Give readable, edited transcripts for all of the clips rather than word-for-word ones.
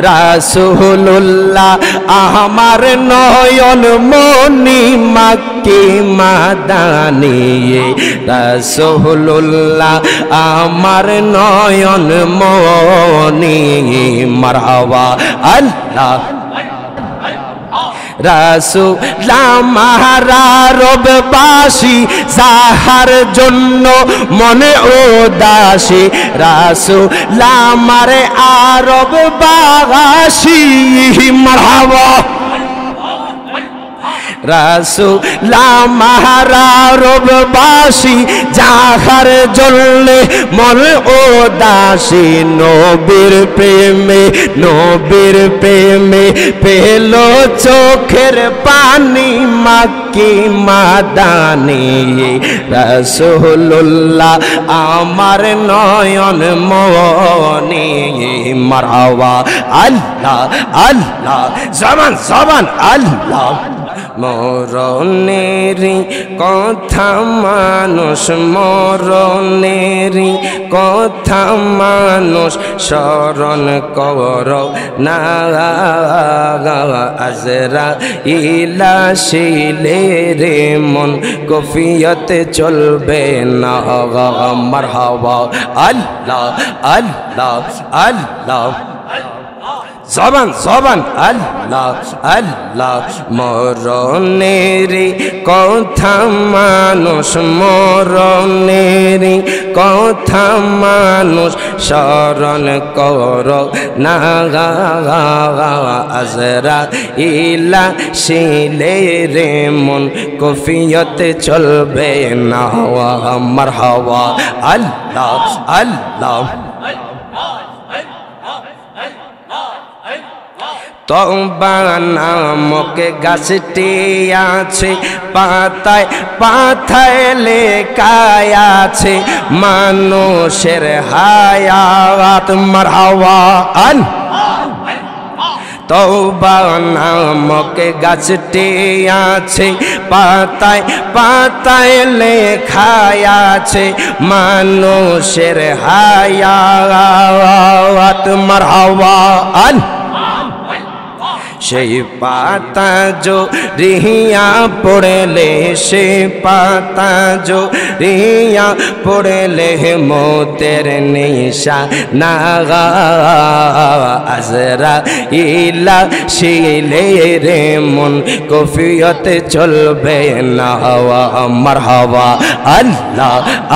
রাসূলুল্লাহ আমার নয়ন মনি মাক্কি মাদানি রাসূলুল্লাহ আমার নয়ন মনি মারহাবা আল্লাহ রাসূল আমারা রববাসী যাহার জন্য মনে উদাসী রাসূল আমার আরববাসী মারহাবা রাসূল আমার আরববাসী যাহার জন্য মনে উদাসী নবীর প্রেমে পেল চোখের পানি মাক্কি মাদানি রাসূলুল্লাহ আমার নয়ন মনি মারহাবা আল্লাহ আল্লাহ জবান আল্লাহ মরণেরি কথা মানুষ মরণেরি কথা মানুষ স্মরণ কর না আজরাইল আসিলে রে মন কফিয়তে চলবে না মারহাবা আল্লাহ আল্লাহ আল্লাহ জবান আল্লাহ আল্লাহ মরণেরি কথা মানুষ মরণেরি কথা মানুষ স্মরণ কর না আজরাইল আসিলে রে মন কফিয়তে চলবে না মারহাবা আল্লাহ আল্লাহ তওবা নামক গাছটি আছে পাতায় পাতায় লেখায় আছে মানুষের হায়াত মারহাবা তওবা নামক গাছটি আছে পাতায় পাতায় লেখায় আছে মানুষের হায়াত মারহাবা সেই পাতা জো রিয়া পড়লে সে পাতা জো রিয়া পড়লে মতের নিশা না আজরাইল আসিলে রে মন কফিয়তে চলবে না মারহাবা আল্লাহ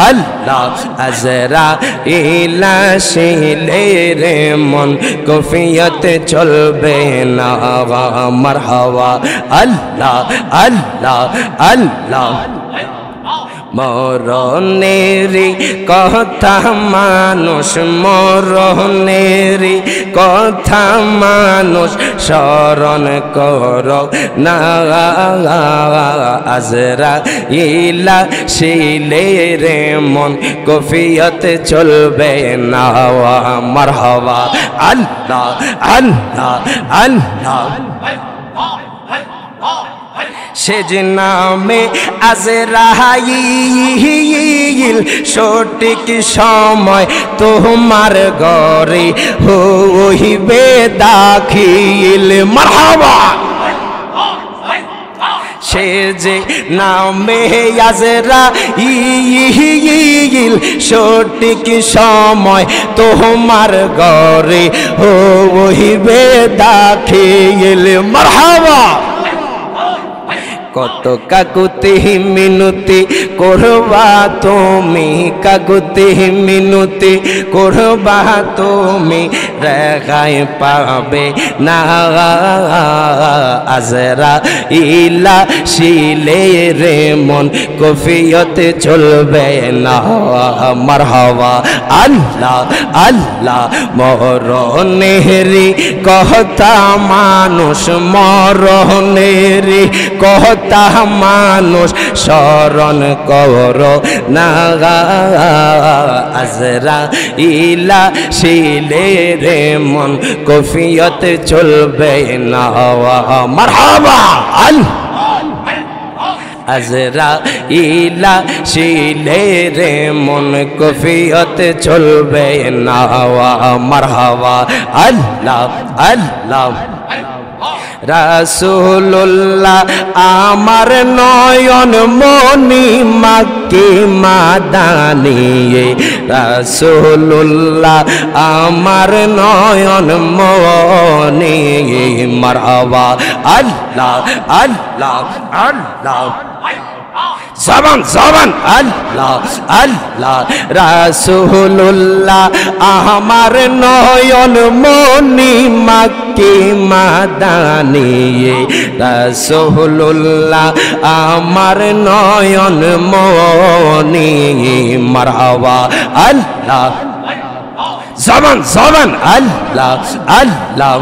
আল্লাহ আজরাইল আসিলে রে মন কফিয়তে চলবে না মারহাবা আল্লাহ আল্লাহ আল্লাহ মরণেরি কথা মানুষ মরণেরি কথা মানুষ স্মরণ কর না আজরাইল আসিলে রে মন কফিয়তে চলবে না মারহাবা আল্লাহ আল্লাহ আল্লাহ সেজ নামে আজরাইল সঠিক সময় তোমার ঘরে হইবে দাখিল মারহাবা সে যে নামে আজরাইল সঠিক সময় তোমার ঘরে হইবে দাখিল মারহাবা কত কাকুতি মিনতি করবা তুমি কাকুতি মিনতি করবা তুমি রেহাই পাবে না আজরাইল আসিলে রে মন কফিয়তে চলবে না মারহাবা আল্লাহ আল্লাহ মরণেরি কথা মানুষ মরণেরি কথা মানুষ স্মরণ কর না আজরাইল আসিলে রে মন কফিয়তে চলবে না মারহাবা আজরাইলা শিলে রে মন কফিয়ত চলবে না মারহাবা আল্লাহ আল্লাহ রাসূলুল্লাহ আমার নয়ন মনি মাক্কি মাদানি রাসূলুল্লাহ আমার নয়ন মনি মারহাবা আল্লাহ আল্লাহ আল্লাহ জবান জবান আল্লাহ আল্লাহ রাসূলুল্লাহ আমার নয়ন মনি মাক্কি মাদানি রাসূলুল্লাহ আমার নয়ন মনি মারহাবা আল্লাহ জবান জবান আল্লাহ আল্লাহ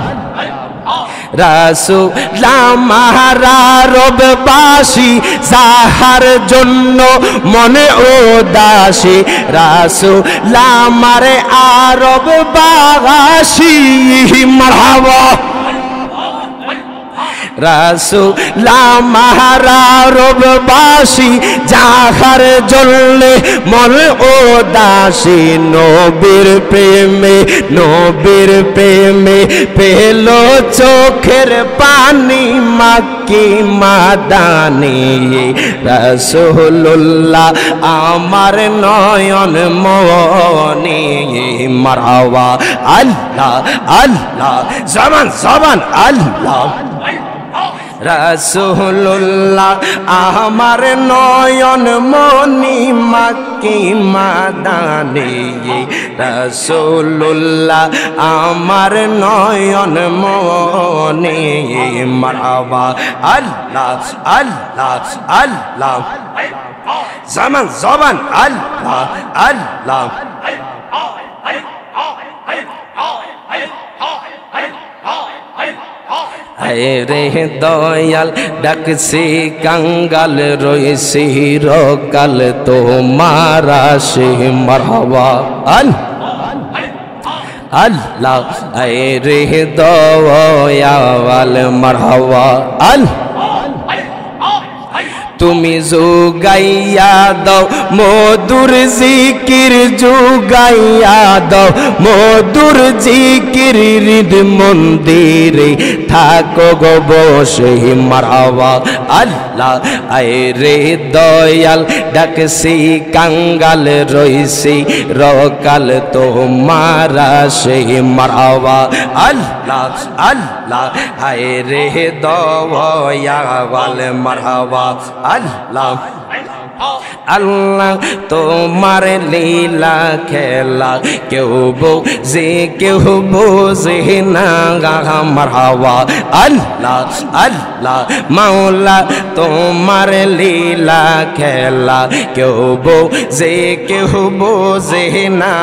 রাসূল আমার রববাসী যাহার জন্য মনে উদাসী রাসূল আমার আরববাসী মারহাবা রাসূল আমার রববাসী যাহার জন্য মন উদাসী নবীর প্রেমে পেল চোখের পানি মাক্কি মাদানি রাসূলুল্লাহ আমার নয়ন মনি মারহাবা আল্লাহ আল্লাহ জবান জবান আল্লাহ রাসূলুল্লাহ আমার নয়ন মনি মাক্কি মাদানি রাসূলুল্লাহ আমার নয়ন মনি মারহাবা আল্লাহ আল্লাহ আল্লাহ জামান জবান আল্লাহ আল্লাহ রে দয়াল ডাকছি কাঙ্গাল রইছি রকাল তোমার আসে মারহাবা আল্লাহ রে দয়াল মারহাবা তুমি জুগাইয়া দাও মধুর জিকির জুগাইয়া দাও মধুর জিকির হৃদ মন্দিরে থাকো গো বসে মারহাবা আল্লাহ রে দয়াল ডাকছি কাঙ্গাল রইছি রকাল তোমার আসে মারহাবা আল্লাহ আল্লাহ রে দয়াল মারহাবা আল্লাহ আল্লাহ তোমার লীলা খেলা কেউ বোঝে না মারহাবা আল্লাহ আল্লাহ মাওলা তোমার লীলা খেলা কেউ বোঝে না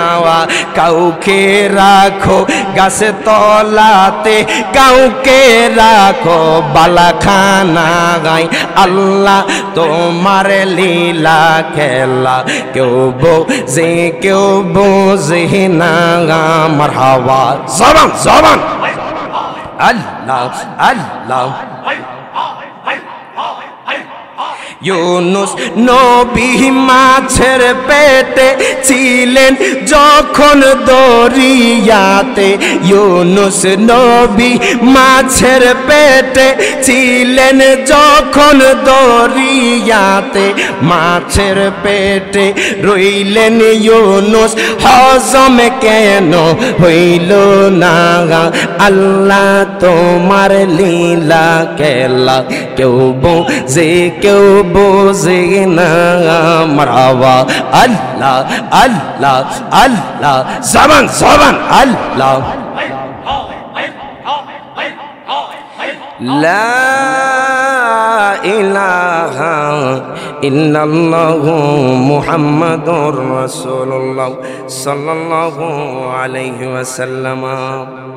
কাউকে রাখো গাছে তলাতে কাউকে রাখো বালাখানা গাই আল্লাহ তোমার লীলা খেলা কেউ বোঝে না মারহাবা জবান জবান আল্লাহ আল্লাহ ইউনুস নবী মাছের পেটে ছিলেন যখন দরিয়াতে ইউনুস নবী মাছের পেটে ছিলেন যখন দরিয়াতে মাছের পেটে রইলেন ইউনুস হজম কেন হইল না আল্লাহ তোমার লীলা খেলা কেউ বোঝে না মারহাবা আল্লাহ আল্লাহ আল্লাহ জবান জবান আল্লাহ লা ইলাহা ইল্লাল্লাহু মুহাম্মাদুর রাসূলুল্লাহ সাল্লাল্লাহু আলাইহি ওয়াসাল্লাম।